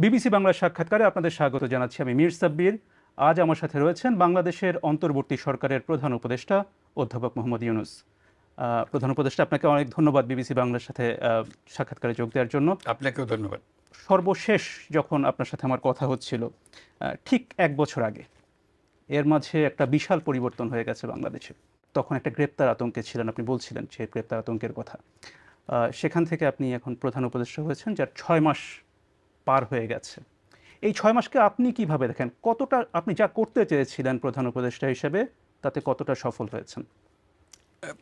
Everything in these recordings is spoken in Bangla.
বিবিসি বাংলার সাক্ষাৎকারে আপনাদের স্বাগত জানাচ্ছি। আমি মীর সাব্বির। আজ আমার সাথে রয়েছেন বাংলাদেশের অন্তর্বর্তী সরকারের প্রধান উপদেষ্টা অধ্যাপক মোহাম্মদ ইউনূস। প্রধান উপদেষ্টা, আপনাকে অনেক ধন্যবাদ বিবিসি বাংলার সাথে সাক্ষাৎকারে যোগ দেওয়ার জন্য। আপনাকেও ধন্যবাদ। সর্বশেষ যখন আপনার সাথে আমার কথা হচ্ছিল ঠিক 1 বছর আগে, এর মাঝে একটা বিশাল পরিবর্তন হয়ে গেছে বাংলাদেশে। তখন একটা গ্রেপ্তার আতঙ্কে ছিলেন, আপনি বলছিলেন সেই গ্রেপ্তার আতঙ্কের কথা। সেখান থেকে আপনি এখন প্রধান উপদেষ্টা হয়েছেন, যার 6 মাস পার হয়ে গেছে। এই 6 মাসকে আপনি কিভাবে দেখেন? কতটা আপনি যা করতে চেয়েছিলেন প্রধান উপদেষ্টা হিসেবে, তাতে কতটা সফল হয়েছেন?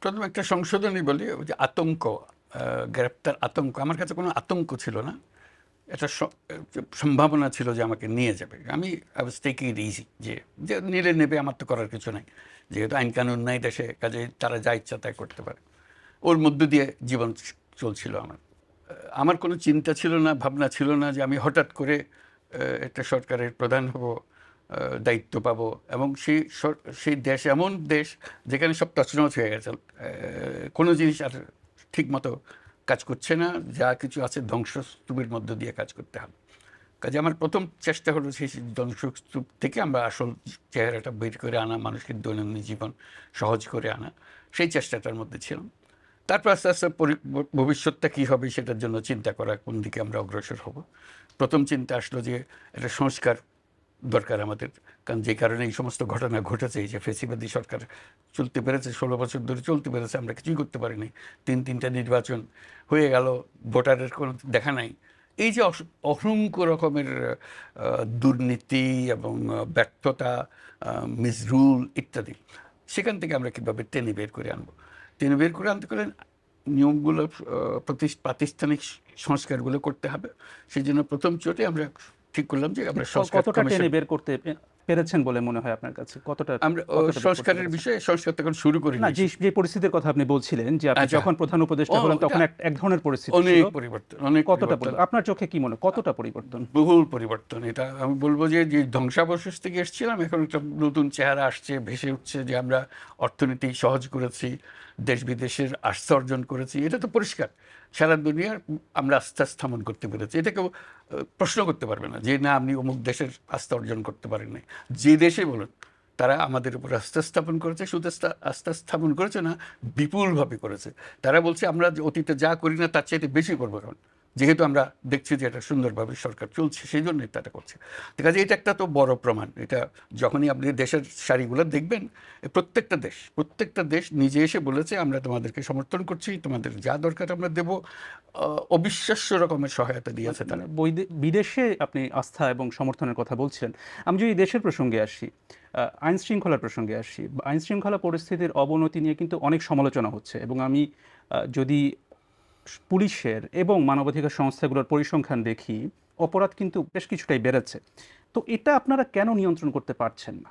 প্রথমে একটা সংশোধনী বলি, ওই যে আতঙ্ক, গ্রেপ্তার আতঙ্ক, আমার কাছে কোনো আতঙ্ক ছিল না। একটা সম্ভাবনা ছিল যে আমাকে নিয়ে যাবে। আমি I was taking it easy, যে নিলে নেবে, আমার তো করার কিছু নাই, যেহেতু আইন কানুন নাই দেশে, কাজে তারা যা ইচ্ছা তাই করতে পারে। ওর মধ্য দিয়ে জীবন চলছিল আমার। আমার কোনো চিন্তা ছিল না, ভাবনা ছিল না যে আমি হঠাৎ করে একটা সরকারের প্রধান হব, দায়িত্ব পাবো, এবং সেই দেশ এমন দেশ যেখানে সব তছনছ হয়ে গেছে, কোনো জিনিস আর ঠিকমতো কাজ করছে না, যা কিছু আছে ধ্বংসস্তূপের মধ্য দিয়ে কাজ করতে হবে। কাজে আমার প্রথম চেষ্টা হলো সেই ধ্বংসস্তূপ থেকে আমরা আসল চেহারাটা বের করে আনা, মানুষের দৈনন্দিন জীবন সহজ করে আনা, সেই চেষ্টাটার মধ্যে ছিলাম। তারপর আস্তে আস্তে ভবিষ্যৎটা কী হবে সেটার জন্য চিন্তা করা, কোন দিকে আমরা অগ্রসর হব। প্রথম চিন্তা আসলো যে একটা সংস্কার দরকার আমাদের, কারণ যে কারণে এই সমস্ত ঘটনা ঘটেছে, এই যে ফেসিবাদী সরকার চলতে পেরেছে, 16 বছর ধরে চলতে পেরেছে, আমরা কিছুই করতে পারিনি। তিনটা নির্বাচন হয়ে গেল, ভোটারের কোনো দেখা নাই। এই যে অসংখ্য রকমের দুর্নীতি এবং ব্যর্থতা, মিসরুল ইত্যাদি, সেখান থেকে আমরা কীভাবে টেনে বের করে আনবো। টেনে বের করে আনতে গেলে নিয়মগুলো, প্রাতিষ্ঠানিক সংস্কারগুলো করতে হবে। সেই জন্য প্রথম চোটে আমরা ঠিক করলাম যে আমরা কতটা টেনে বের করতে পেরেছেন বলে মনে হয় আপনার কাছে? কতটা আমরা সংস্কারের বিষয়ে সংস্কার তখন শুরু করি না। যে পরিস্থিতির কথা আপনি বলছিলেন যে আপনি যখন প্রধান উপদেষ্টা হলেন, তখন এক ধরনের পরিস্থিতি ছিল, অনেক পরিবর্তন, অনেক কতটা আপনার চোখে কি মনে, কতটা পরিবর্তন? বহুল পরিবর্তন। এটা আমি বলবো যে ধ্বংসাবশেষ থেকে এসেছিলাম, এখন একটা নতুন চেহারা আসছে, ভেসে উঠছে, যে আমরা অর্থনীতি সহজ করেছি, দেশ বিদেশের আস্থা অর্জন করেছি, এটা তো পরিষ্কার। সারা দুনিয়ার আমরা আস্থা স্থাপন করতে পেরেছি, এটা কেউ প্রশ্ন করতে পারবে না যে না, আপনি অমুক দেশের আস্থা অর্জন করতে পারেন নাই। যে দেশে বলুন, তারা আমাদের উপর আস্থা স্থাপন করেছে, শুধু আস্থা স্থাপন করেছে না, বিপুলভাবে করেছে। তারা বলছে আমরা অতীতে যা করি না তার চাইতে বেশি করবো, কারণ যেহেতু আমরা দেখছি যে এটা সুন্দরভাবে সরকার চলছে, সেই জন্যই তারা করছে। ঠিক আছে, এটা একটা তো বড় প্রমাণ। এটা যখনই আপনি দেশের সারিগুলো দেখবেন, প্রত্যেকটা দেশ নিজে এসে বলেছে আমরা তোমাদেরকে সমর্থন করছি, তোমাদের যা দরকার আমরা দেব। অবিশ্বাস্য রকমের সহায়তা দিয়েছে তারা। বিদেশে আপনি আস্থা এবং সমর্থনের কথা বলছিলেন। আমি যদি দেশের প্রসঙ্গে আসি, আইন শৃঙ্খলার প্রসঙ্গে আসি, আইন শৃঙ্খলা পরিস্থিতির অবনতি নিয়ে কিন্তু অনেক সমালোচনা হচ্ছে, এবং আমি যদি পুলিশের এবং মানবাধিকার সংস্থাগুলোর পরিসংখ্যান দেখি, অপরাধ কিন্তু বেশ কিছুটাই বেড়েছে। তো এটা আপনারা কেন নিয়ন্ত্রণ করতে পারছেন না?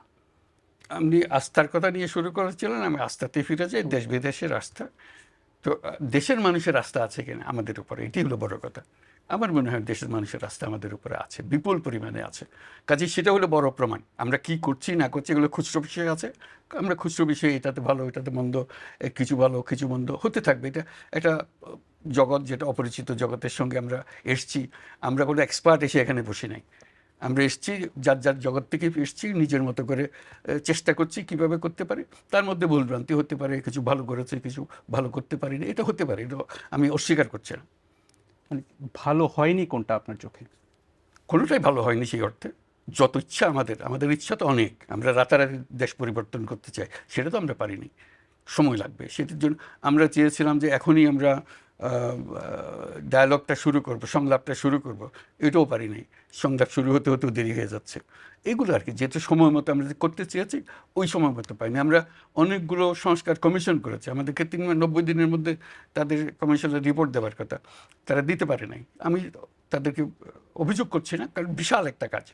আপনি আস্থার কথা নিয়ে শুরু করেছিলেন, আমি আস্থাতে ফিরে যাই, দেশ বিদেশের আস্থা। তো দেশের মানুষের আস্থা আছে কিনা আমাদের উপরে, এটি হলো বড় কথা। আমার মনে হয় দেশের মানুষের আস্থা আমাদের উপরে আছে, বিপুল পরিমাণে আছে। কাজে সেটা হলো বড় প্রমাণ। আমরা কি করছি না করছি এগুলো খুচরো বিষয় আছে, আমরা খুচরো বিষয়ে এটাতে ভালো এটাতে মন্দ, কিছু ভালো কিছু মন্দ হতে থাকবে। এটা একটা জগৎ, যেটা অপরিচিত জগতের সঙ্গে আমরা এসছি। আমরা কোনো এক্সপার্ট এসে এখানে বসে নাই, আমরা এসছি যার জগৎ থেকে এসছি, নিজের মতো করে চেষ্টা করছি কিভাবে করতে পারি। তার মধ্যে ভুলভ্রান্তি হতে পারে, কিছু ভালো করেছে, কিছু ভালো করতে পারিনি, এটা হতে পারে, এটা আমি অস্বীকার করছি না। মানে ভালো হয়নি কোনটা আপনার চোখে? কোনোটাই ভালো হয়নি সেই অর্থে। যত ইচ্ছা আমাদের ইচ্ছা তো অনেক, আমরা রাতারাতি দেশ পরিবর্তন করতে চাই, সেটা তো আমরা পারিনি, সময় লাগবে। সেটার জন্য আমরা চেয়েছিলাম যে এখনই আমরা ডায়ালগটা শুরু করব, সংলাপটা শুরু করব, এটাও পারিনি। সংলাপ শুরু হতে হতেও দেরি হয়ে যাচ্ছে। এগুলো আর কি, যেহেতু সময় মতো আমরা করতে চেয়েছি, ওই সময় মতো পাইনি। আমরা অনেকগুলো সংস্কার কমিশন করেছি, আমাদেরকে 90 দিনের মধ্যে তাদের কমিশনের রিপোর্ট দেওয়ার কথা, তারা দিতে পারে নাই। আমি তাদেরকে অভিযোগ করছি না, কারণ বিশাল একটা কাজ,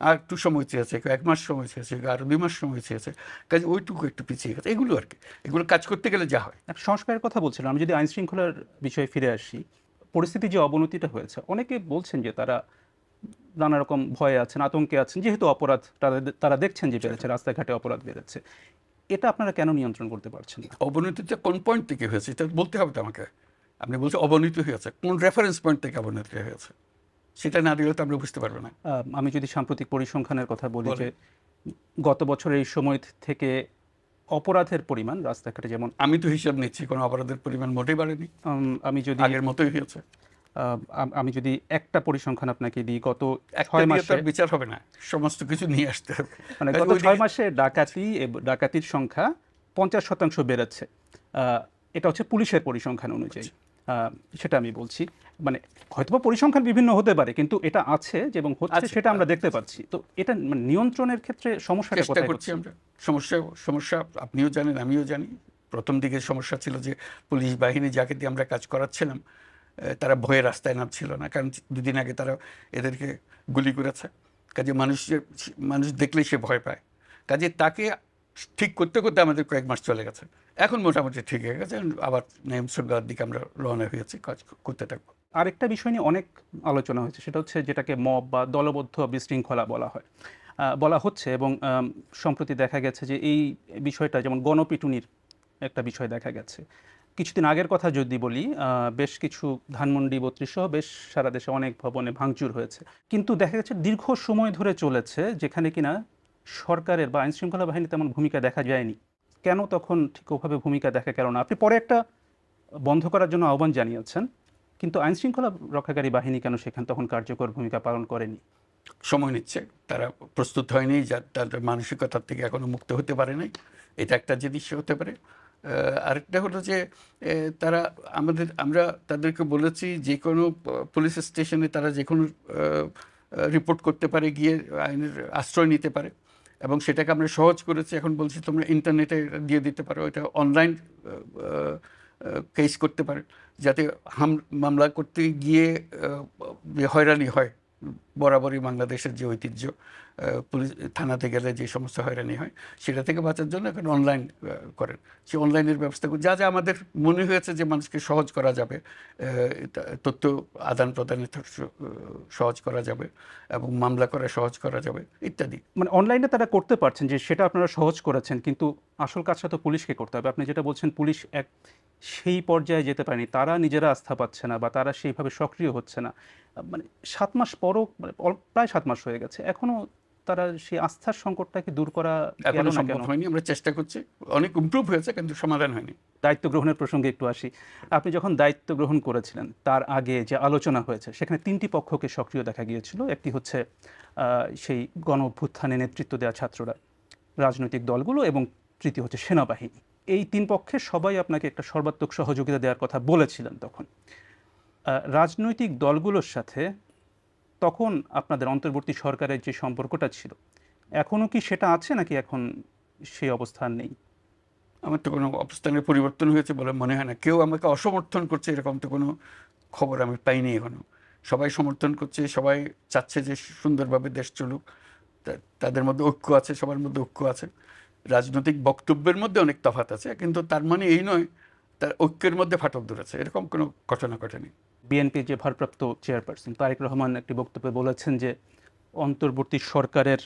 আর একটু সময় চেয়েছে, 1 মাস সময় চেয়েছে, আরও 2 মাস সময় চেয়েছে, কাজে ওইটুকু একটু পিছিয়ে গেছে। এগুলো আর কি, এগুলো কাজ করতে গেলে যা হয়। সংস্কারের কথা বলছিলাম। আমি যদি আইন শৃঙ্খলার বিষয়ে ফিরে আসি, পরিস্থিতি যে অবনতিটা হয়েছে, অনেকে বলছেন যে তারা নানা রকম ভয়ে আছেন, আতঙ্কে আছেন, যেহেতু অপরাধ তারা দেখছেন যে বেড়েছে, রাস্তাঘাটে অপরাধ বেড়েছে। এটা আপনারা কেন নিয়ন্ত্রণ করতে পারছেন না? অবনতিটা কোন পয়েন্ট থেকে হয়েছে এটা বলতে হবে তো আমাকে। আপনি বলছেন অবনতি হয়েছে, কোন রেফারেন্স পয়েন্ট থেকে অবনতি হয়েছে? সেটা না দিলে তো আমরা বুঝতে পারবো না। আমি যদি সাম্প্রতিক পরিসংখ্যানের কথা বলি বলেন। যে গত বছরের এই সময় থেকে অপরাধের পরিমাণ রাস্তাঘাটে যেমন আমি তো হিসাব নিচ্ছি, কোনো অপরাধের পরিমাণ মোটেই বাড়েনি, আমি যদি আগের মতোই হয়েছে। আমি যদি একটা পরিসংখ্যান আপনাকে দিই, গত একটা 6 দিয়ে তো মাসে আর বিচার হবে না, সমস্ত কিছু নিয়ে আসতে হবে। মানে কাজে গত ওইদিকে 6 মাসে ডাকাতির সংখ্যা 50% বেড়েছে। এটা হচ্ছে পুলিশের পরিসংখ্যান অনুযায়ী। সেটা আমি বলছি, মানে হয়তোবা পরিসংখ্যান বিভিন্ন হতে পারে, কিন্তু এটা আছে যে এবং হচ্ছে আছে, সেটা আমরা দেখতে পাচ্ছি। তো এটা মানে নিয়ন্ত্রণের ক্ষেত্রে সমস্যাটা চেষ্টা কোথায় করছি হচ্ছে? আমরা। সমস্যা আপনিও জানেন, আমিও জানি। প্রথম দিকে সমস্যা ছিল যে পুলিশ বাহিনী যাকে দিয়ে আমরা কাজ করাচ্ছিলাম, তারা ভয়ে রাস্তায় নামছিল না, কারণ দুদিন আগে তারা এদেরকে গুলি করেছে। কাজে মানুষ দেখলেই সে ভয় পায়। কাজে তাকে ঠিক করতে করতে আমাদের কয়েক মাস চলে গেছে। এখন মোটামুটি ঠিক হয়ে গেছে, আবার নিয়ম শৃঙ্খলার দিকে আমরা রওনা হয়েছি, কাজ করতে থাকবো। আরেকটা বিষয় নিয়ে অনেক আলোচনা হয়েছে, সেটা হচ্ছে যেটাকে মব বা দলবদ্ধ বিশৃঙ্খলা বলা হয়, বলা হচ্ছে। এবং সম্প্রতি দেখা গেছে যে এই বিষয়টা যেমন গণপিটুনির একটা বিষয় দেখা গেছে। কিছুদিন আগের কথা যদি বলি, বেশ কিছু ধানমন্ডি 32 সহ বেশ সারা দেশে অনেক ভবনে ভাঙচুর হয়েছে, কিন্তু দেখা গেছে দীর্ঘ সময় ধরে চলেছে, যেখানে কিনা সরকারের বা আইনশৃঙ্খলা বাহিনী তেমন ভূমিকা দেখা যায়নি। কেন তখন ঠিক ওভাবে ভূমিকা দেখা গেল না? আপনি পরে একটা বন্ধ করার জন্য আহ্বান জানিয়েছেন, কিন্তু আইনশৃঙ্খলা রক্ষাকারী বাহিনী কেন সেখানে তখন কার্যকর ভূমিকা পালন করেনি? সময় নিচ্ছে, তারা প্রস্তুত হয়নি, যা তাদের মানসিকতার থেকে এখনো মুক্ত হতে পারে নাই। এটা একটা জিনিস হতে পারে। আরেকটা হলো যে তারা আমরা তাদেরকে বলেছি যে কোনো পুলিশ স্টেশনে তারা যে কোনো রিপোর্ট করতে পারে, গিয়ে আইনের আশ্রয় নিতে পারে, এবং সেটাকে আমরা সহজ করেছি। এখন বলছি তোমরা ইন্টারনেটে দিয়ে দিতে পারো, এটা অনলাইন কেস করতে পারে, যাতে মামলা করতে গিয়ে হয়রানি হয়। বরাবরই বাংলাদেশের যে ঐতিহ্য, পুলিশ থানাতে গেলে যে সমস্ত হয়রানি হয়, সেটা থেকে বাঁচার জন্য এখন অনলাইন করেন। সে অনলাইনের ব্যবস্থা যা যা আমাদের মনে হয়েছে যে মানুষকে সহজ করা যাবে, তথ্য আদান প্রদানে সহজ করা যাবে, এবং মামলা করা সহজ করা যাবে ইত্যাদি। মানে অনলাইনে তারা করতে পারছেন, যে সেটা আপনারা সহজ করেছেন, কিন্তু আসল কাজটা তো পুলিশকে করতে হবে। আপনি যেটা বলছেন পুলিশ সেই পর্যায়ে যেতে পারেনি, তারা নিজেরা আস্থা পাচ্ছে না বা তারা সেইভাবে সক্রিয় হচ্ছে না। মানে 7 মাস পরও, মানে প্রায় 7 মাস হয়ে গেছে, এখনো তারা সেই আস্থার সংকটটাকে দূর করা গেল এখনো না সম্ভব কেন? হয়নি, আমরা চেষ্টা করছি, অনেক ইমপ্রুভ হয়েছে, কিন্তু সমাধান হয়নি। দায়িত্ব গ্রহণের প্রসঙ্গে একটু আসি। আপনি যখন দায়িত্ব গ্রহণ করেছিলেন, তার আগে যে আলোচনা হয়েছে সেখানে 3টি পক্ষকে সক্রিয় দেখা গিয়েছিল। একটি হচ্ছে সেই গণ অভ্যুত্থানে নেতৃত্ব দেওয়া ছাত্ররা, রাজনৈতিক দলগুলো, এবং তৃতীয় হচ্ছে সেনাবাহিনী। এই 3 পক্ষের সবাই আপনাকে একটা সর্বাত্মক সহযোগিতা দেওয়ার কথা বলেছিলেন তখন। রাজনৈতিক দলগুলোর সাথে তখন আপনাদের অন্তর্বর্তী সরকারের যে সম্পর্কটা ছিল, এখনও কি সেটা আছে, নাকি এখন সেই অবস্থান নেই? আমার তো কোনো অবস্থানের পরিবর্তন হয়েছে বলে মনে হয় না। কেউ আমাকে অসমর্থন করছে এরকম তো কোনো খবর আমি পাইনি এখনো। সবাই সমর্থন করছে, সবাই চাচ্ছে যে সুন্দরভাবে দেশ চলুক। তাদের মধ্যে ঐক্য আছে, সবার মধ্যে ঐক্য আছে। রাজনৈতিক বক্তব্যের মধ্যে অনেক তফাৎ আছে, কিন্তু তার মানে এই নয় তার ঐক্যের মধ্যে ফাটল ধরেছে, এরকম কোনো ঘটনা ঘটেনি। বিএনপির যে ভারপ্রাপ্ত চেয়ারপারসন তারেক রহমান একটি বক্তব্যে বলেছেন যে অন্তর্বর্তী সরকারের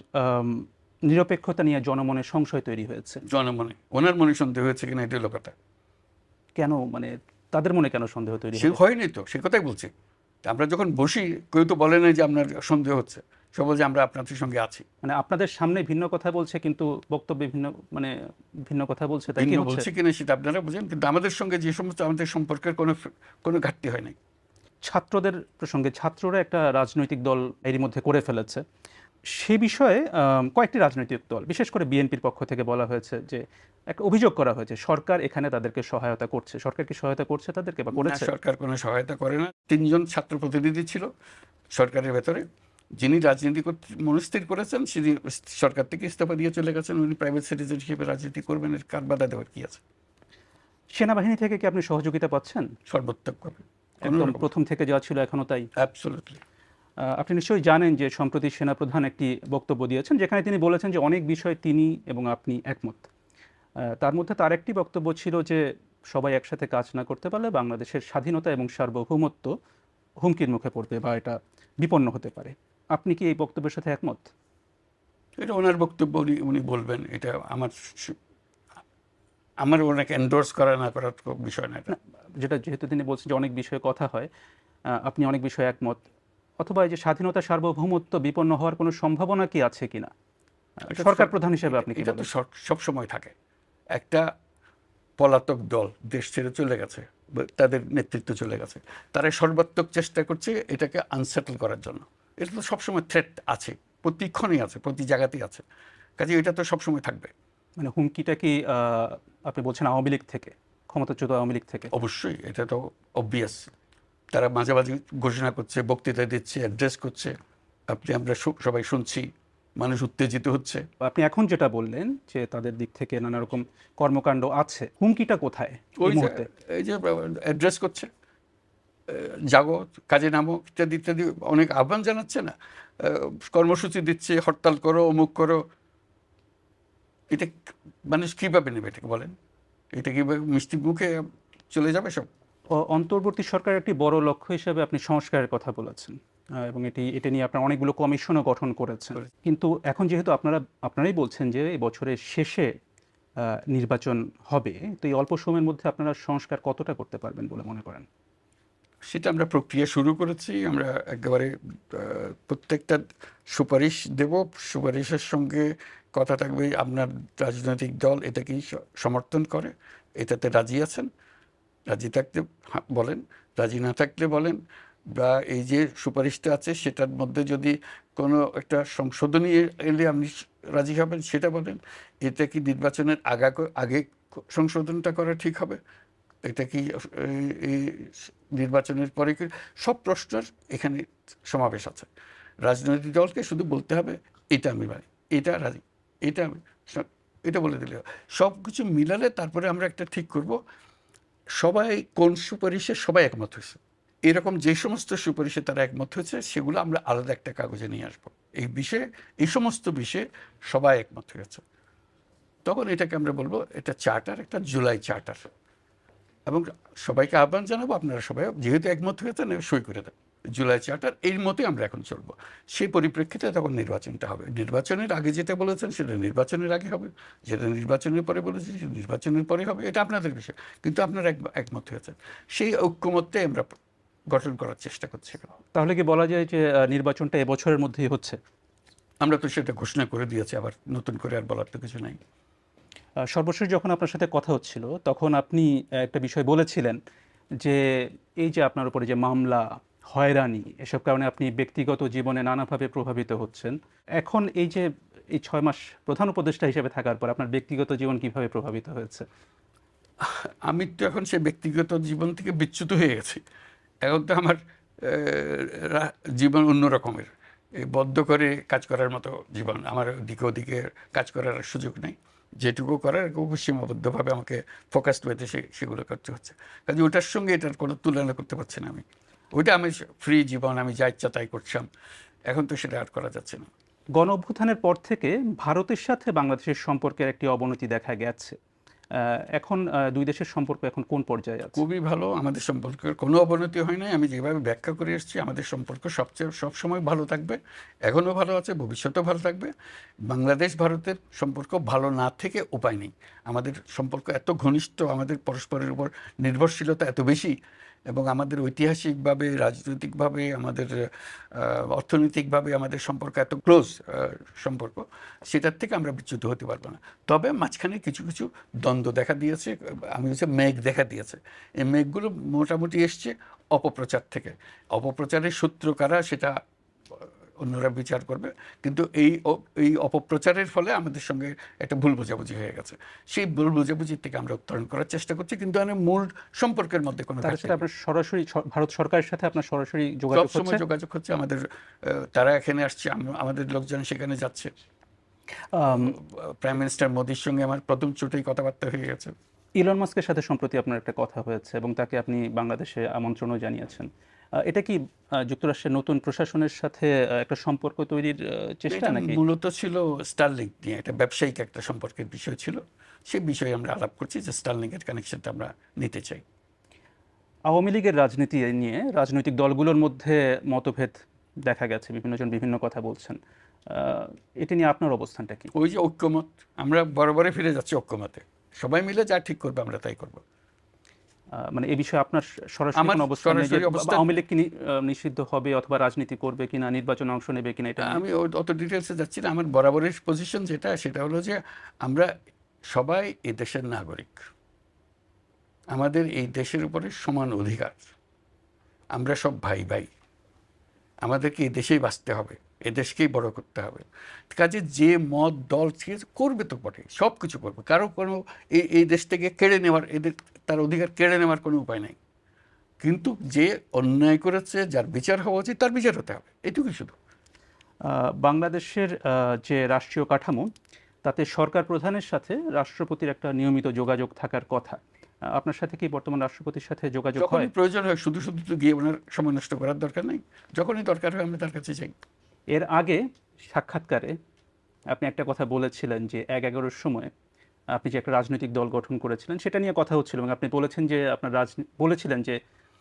নিরপেক্ষতা নিয়ে জনমনে সংশয় তৈরি হয়েছে। জনমনে ওনার মনে সন্দেহ হয়েছে কিনা এটা হলো কথা। কেন, মানে তাদের মনে কেন সন্দেহ তৈরি সে হয়েছে? হয়নি তো, সে কথাই বলছি। আমরা যখন বসি, কেউ তো বলে না যে আপনার সন্দেহ হচ্ছে, সে বলছে আমরা আপনাদের সঙ্গে আছি। মানে আপনাদের সামনে ভিন্ন কথা বলছে, কিন্তু বক্তব্যে ভিন্ন, মানে ভিন্ন কথা বলছে, তাই কি ভিন্ন হচ্ছে? বলছে কিনা সেটা আপনারা বুঝেন, কিন্তু আমাদের সঙ্গে যে সমস্ত আমাদের সম্পর্কের কোনো ঘাটতি হয় নাই। ছাত্রদের প্রসঙ্গে, ছাত্ররা একটা রাজনৈতিক দল এরই মধ্যে করে ফেলেছে। সে বিষয়ে কয়েকটি রাজনৈতিক দল, বিশেষ করে বিএনপির পক্ষ থেকে বলা হয়েছে যে, একটা অভিযোগ করা হয়েছে সরকার এখানে তাদেরকে সহায়তা করছে। সরকার কি সহায়তা করছে তাদেরকে বা না, করেছে? সরকার কোনো সহায়তা করে না। 3জন ছাত্র প্রতিনিধি ছিল সরকারের ভেতরে, যিনি রাজনীতি মনস্থির করেছেন, তিনি সরকার থেকে ইস্তফা দিয়ে চলে গেছেন। উনি প্রাইভেট সিটিজেন হিসেবে রাজনীতি করবেন, এর কার বাধা দেওয়ার কি আছে? সেনাবাহিনী থেকে কি আপনি সহযোগিতা পাচ্ছেন? সর্বোত্তকভাবে, একদম প্রথম থেকে যা ছিল এখনো তাই? অ্যাবসলিউটলি। আপনি নিশ্চয়ই জানেন যে সম্প্রতি সেনাপ্রধান একটি বক্তব্য দিয়েছেন, যেখানে তিনি বলেছেন যে অনেক বিষয়ে তিনি এবং আপনি একমত। তার মধ্যে তার একটি বক্তব্য ছিল যে সবাই একসাথে কাজ না করতে পারলে বাংলাদেশের স্বাধীনতা এবং সার্বভৌমত্ব হুমকির মুখে পড়বে বা এটা বিপন্ন হতে পারে। আপনি কি এই বক্তব্যের সাথে একমত? এটা ওনার বক্তব্য, উনি বলবেন। এটা আমার ওনাকে এন্ডোর্স করা না করার বিষয় না এটা। যেহেতু তিনি বলছেন যে অনেক বিষয়ে কথা হয়, আপনি অনেক বিষয়ে একমত, অথবা এই যে স্বাধীনতা সার্বভৌমত্ব বিপন্ন হওয়ার কোনো সম্ভাবনা কি আছে কিনা, এটা সরকার সব- প্রধান হিসেবে আপনি কি এটা তো বলেন? সব সময় থাকে। একটা পলাতক দল দেশ ছেড়ে চলে গেছে, বা তাদের নেতৃত্ব চলে গেছে, তারা সর্বাত্মক চেষ্টা করছে এটাকে আনসেটল করার জন্য। এটা তো সবসময় থ্রেট আছে, প্রতিক্ষণই আছে, প্রতি জায়গাতেই আছে, কাজে এটা তো সবসময় থাকবে। মানে হুমকিটা কি আপনি বলছেন আওয়ামী লীগ থেকে, ক্ষমতাচ্যুত আওয়ামী লীগ থেকে? অবশ্যই এটা তো অবভিয়াস। তারা মাঝে মাঝে ঘোষণা করছে, বক্তৃতা দিচ্ছে, অ্যাড্রেস করছে, আমরা সবাই শুনছি, মানুষ উত্তেজিত হচ্ছে। আপনি এখন যেটা বললেন যে তাদের দিক থেকে নানা রকম কর্মকাণ্ড আছে, হুমকিটা কোথায় এই ওই যে মুহূর্তে? এই যে অ্যাড্রেস করছে, জাগো, কাজে নামো, ইত্যাদি ইত্যাদি অনেক আহ্বান জানাচ্ছে না, কর্মসূচি দিচ্ছে, হরতাল করো, অমুক করো। এটা মানুষ কীভাবে নেবে এটাকে বলেন? এটা কীভাবে মিষ্টি মুখে চলে যাবে সব? অন্তর্বর্তী সরকারের একটি বড় লক্ষ্য হিসেবে আপনি সংস্কারের কথা বলেছেন, এবং এটা নিয়ে আপনারা অনেকগুলো কমিশনও গঠন করেছেন। কিন্তু এখন যেহেতু আপনারাই বলছেন যে এই বছরের শেষে নির্বাচন হবে, তো এই অল্প সময়ের মধ্যে আপনারা সংস্কার কতটা করতে পারবেন বলে মনে করেন? সেটা আমরা প্রক্রিয়া শুরু করেছি। আমরা একেবারে প্রত্যেকটা সুপারিশ দেব, সুপারিশের সঙ্গে কথা থাকবে আপনার রাজনৈতিক দল এটা কি সমর্থন করে, এটাতে রাজি আছেন, রাজি থাকতে বলেন, রাজি না থাকলে বলেন, বা এই যে সুপারিশটা আছে সেটার মধ্যে যদি কোনো একটা সংশোধনী এলে আপনি রাজি হবেন সেটা বলেন। এটা কি নির্বাচনের আগে সংশোধনটা করা ঠিক হবে, এটা কি এই নির্বাচনের পরে কি, সব প্রশ্নের এখানে সমাবেশ আছে। রাজনৈতিক দলকে শুধু বলতে হবে এটা আমি মানি, এটা রাজি, এটা আমি, এটা বলে দিলে সব কিছু মিলালে তারপরে আমরা একটা ঠিক করব সবাই কোন সুপারিশে সবাই একমত হয়েছে। এরকম যে সমস্ত সুপারিশে তারা একমত হয়েছে সেগুলো আমরা আলাদা একটা কাগজে নিয়ে আসবো। এই বিষয়ে, এই সমস্ত বিষয়ে সবাই একমত হয়েছে, তখন এটাকে আমরা বলবো এটা চার্টার, একটা জুলাই চার্টার। এবং সবাইকে আহ্বান জানাবো আপনারা সবাই যেহেতু একমত হয়েছেন সই করে দেন জুলাই চার্টার, এর মতোই আমরা এখন চলবো। সেই পরিপ্রেক্ষিতে তখন নির্বাচনটা হবে। নির্বাচনের আগে যেটা বলেছেন সেটা নির্বাচনের আগে হবে, যেটা নির্বাচনের পরে বলেছেন সেটা নির্বাচনের পরে হবে, এটা আপনাদের বিষয়। কিন্তু আপনারা একমত হয়েছেন, সেই ঐক্যমত্যে আমরা গঠন করার চেষ্টা করছি। তাহলে কি বলা যায় যে নির্বাচনটা এবছরের মধ্যেই হচ্ছে? আমরা তো সেটা ঘোষণা করে দিয়েছি, আবার নতুন করে আর বলার তো কিছু নাই। সর্বশেষ যখন আপনার সাথে কথা হচ্ছিল তখন আপনি একটা বিষয় বলেছিলেন যে এই যে আপনার উপরে যে মামলা, হয়রানি, এসব কারণে আপনি ব্যক্তিগত জীবনে নানাভাবে প্রভাবিত হচ্ছেন। এখন এই 6 মাস প্রধান উপদেষ্টা হিসেবে থাকার পর আপনার ব্যক্তিগত জীবন কিভাবে প্রভাবিত হয়েছে? আমি তো এখন সে ব্যক্তিগত জীবন থেকে বিচ্যুত হয়ে গেছি। এখন তো আমার জীবন অন্য রকমের, এই বদ্ধ করে কাজ করার মতো জীবন। আমার দিকে ওদিকে কাজ করার সুযোগ নেই, যেটুকু করার খুব সীমাবদ্ধভাবে আমাকে ফোকাসড ওয়েতে সেগুলো করতে হচ্ছে। কাজে ওটার সঙ্গে এটার কোনো তুলনা করতে পারছি না আমি। ওইটা আমি ফ্রি জীবন, আমি যা ইচ্ছা তাই করছিলাম, এখন তো সেটা আর করা যাচ্ছে না। গণ অভ্যুত্থানের পর থেকে ভারতের সাথে বাংলাদেশের সম্পর্কের একটি অবনতি দেখা গেছে। এখন দুই দেশের সম্পর্ক এখন কোন পর্যায়ে আছে? খুবই ভালো, আমাদের সম্পর্কের কোনো অবনতি হয় নাই। আমি যেভাবে ব্যাখ্যা করে এসেছি আমাদের সম্পর্ক সবসময় ভালো থাকবে, এখনও ভালো আছে, ভবিষ্যতেও ভালো থাকবে। বাংলাদেশ ভারতের সম্পর্ক ভালো না থেকে উপায় নেই। আমাদের সম্পর্ক এত ঘনিষ্ঠ, আমাদের পরস্পরের উপর নির্ভরশীলতা এত বেশি, এবং আমাদের ঐতিহাসিকভাবে, রাজনৈতিকভাবে, আমাদের অর্থনৈতিকভাবে আমাদের সম্পর্ক এত ক্লোজ সম্পর্ক, সেটার থেকে আমরা বিচ্যুত হতে পারবো না। তবে মাঝখানে কিছু কিছু দ্বন্দ্ব দেখা দিয়েছে, আমি হচ্ছে মেঘ দেখা দিয়েছে। এই মেঘগুলো মোটামুটি এসছে অপপ্রচার থেকে। অপপ্রচারের সূত্র কারা সেটা অন্যরা বিচার করবে, কিন্তু এই অপপ্রচারের ফলে আমাদের সঙ্গে একটা ভুল বোঝাবুঝি হয়ে গেছে। সেই ভুল বোঝাবুঝির থেকে আমরা উত্তরণ করার চেষ্টা করছি, কিন্তু মূল সম্পর্কের মধ্যে কোনো তার সাথে আপনার সরাসরি ভারত সরকারের সাথে আপনার সরাসরি যোগাযোগ হচ্ছে? সবসময় যোগাযোগ হচ্ছে আমাদের। তারা এখানে আসছে, আমাদের লোকজন সেখানে যাচ্ছে। প্রাইম মিনিস্টার মোদির সঙ্গে আমার প্রথম চোটেই কথাবার্তা হয়ে গেছে। ইলন মাস্কের সাথে সম্প্রতি আপনার একটা কথা হয়েছে এবং তাকে আপনি বাংলাদেশে আমন্ত্রণও জানিয়েছেন। এটা কি যুক্তরাষ্ট্রের নতুন প্রশাসনের সাথে একটা সম্পর্ক তৈরির চেষ্টা এটা নাকি? মূলত ছিল স্টারলিংক নিয়ে, একটা ব্যবসায়িক একটা সম্পর্কের বিষয় ছিল। সেই বিষয়ে আমরা আলাপ করছি যে স্টারলিংকের কানেকশনটা আমরা নিতে চাই। আওয়ামী লীগের রাজনীতি নিয়ে রাজনৈতিক দলগুলোর মধ্যে মতভেদ দেখা গেছে, বিভিন্নজন বিভিন্ন কথা বলছেন। এটা নিয়ে আপনার অবস্থানটা কি? ওই যে ঐক্যমত, আমরা বরাবরই ফিরে যাচ্ছি ঐক্যমতে, সবাই মিলে যা ঠিক করবে আমরা তাই করব। মানে এই বিষয়ে আপনার সরাসরি আমার কোনো অবস্থান নেই যে সরাসরি অবস্থান আওয়ামী লীগ কি নিষিদ্ধ হবে অথবা রাজনীতি করবে কিনা, নির্বাচনে অংশ নেবে কিনা, এটা নিয়ে? আমি অত ডিটেলসে যাচ্ছি না। আমার বরাবরের পজিশন সেটা হলো যে আমরা সবাই এই দেশের নাগরিক, আমাদের এই দেশের উপরে সমান অধিকার, আমরা সব ভাই ভাই, আমাদেরকে এই দেশেই বাঁচতে হবে, এ দেশকেই বড় করতে হবে। কাজে যে মত দল করবে তো বটে, সব কিছু করবে, কারো কোনো এই দেশ থেকে কেড়ে নেওয়ার, এদের তার অধিকার কেড়ে নেওয়ার কোনো উপায় নাই। কিন্তু যে অন্যায় করেছে, যার বিচার হওয়া উচিত, তার বিচার হতে হবে, এটুকুই শুধু। বাংলাদেশের যে রাষ্ট্রীয় কাঠামো, তাতে সরকার প্রধানের সাথে রাষ্ট্রপতির একটা নিয়মিত যোগাযোগ থাকার কথা। আপনার সাথে কি বর্তমান রাষ্ট্রপতির সাথে যোগাযোগ হয়? যখনই প্রয়োজন হয়, শুধু শুধু তো গিয়ে ওনার সময় নষ্ট করার দরকার নেই, যখনই দরকার হয় আমরা তার কাছে যাই। এর আগে সাক্ষাৎকারে আপনি একটা কথা বলেছিলেন যে ১/১১-র সময় আপনি যে একটা রাজনৈতিক দল গঠন করেছিলেন সেটা নিয়ে কথা হচ্ছিল, এবং আপনি বলেছেন যে বলেছিলেন যে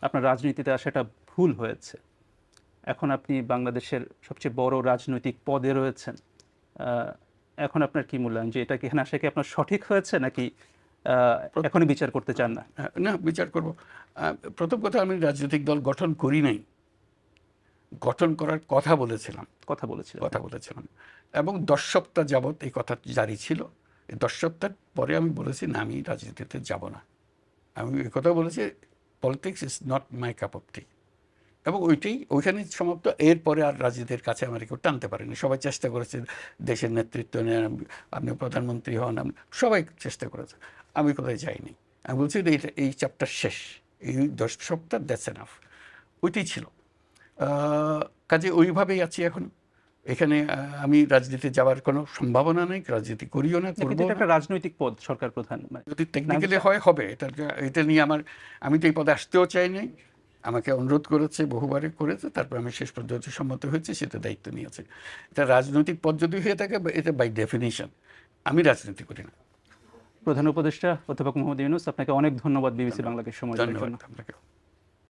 আপনার রাজনীতিতে আসাটা ভুল হয়েছে। এখন আপনি বাংলাদেশের সবচেয়ে বড় রাজনৈতিক পদে রয়েছেন। এখন আপনার কি মূল্যায়ন, যে এটা কি এখানে আসা কি আপনার সঠিক হয়েছে, নাকি এখনই বিচার করতে চান না? না, বিচার করব। প্রথম কথা, আমি রাজনৈতিক দল গঠন করি নাই, গঠন করার কথা বলেছিলাম। কথা বলেছিলেন। এবং 10 সপ্তাহ যাবৎ এই কথা জারি ছিল। এই 10 সপ্তাহ পরে আমি বলেছি না, আমি রাজনীতিতে যাব না। আমি এই কথা বলেছি, politics is not my cup of tea. এবং ওইখানেই সমাপ্ত। এরপরে আর রাজনীতির কাছে আমার কেউ টানতে পারেনি। সবাই চেষ্টা করেছে দেশের নেতৃত্ব নেন, আপনি প্রধানমন্ত্রী হন, সবাই চেষ্টা করেছে, আমি কোথায় যাইনি। আমি বলছি যে এই চ্যাপ্টার শেষ, এই 10 সপ্তাহ, দ্যাটস এনাফ। ওইটাই ছিল। কাজে ওইভাবেই আছি এখন। এখানে আমি রাজনীতি যাওয়ার কোনো সম্ভাবনা নেই, রাজনীতি করিও না, কিন্তু করবো এটা না। একটা রাজনৈতিক পদ, সরকার প্রধান। যদি টেকনিক্যালি হবে। এটা নিয়ে আমি তো এই পদে আসতেও চাই নাই। আমাকে অনুরোধ করেছে, বহুবারে করেছে, তারপর আমি শেষ পর্যন্ত সম্মত হয়েছি, সেটা দায়িত্ব নিয়েছে। এটা রাজনৈতিক পদ যদি হয়ে থাকে, এটা বাই ডেফিনিশন। আমি রাজনীতি করি না। প্রধান উপদেষ্টা অধ্যাপক মোহাম্মদ ইউনূস, আপনাকে অনেক ধন্যবাদ বিবিসি বাংলাকে সময় দেওয়ার জন্য। ধন্যবাদ আপনাকে।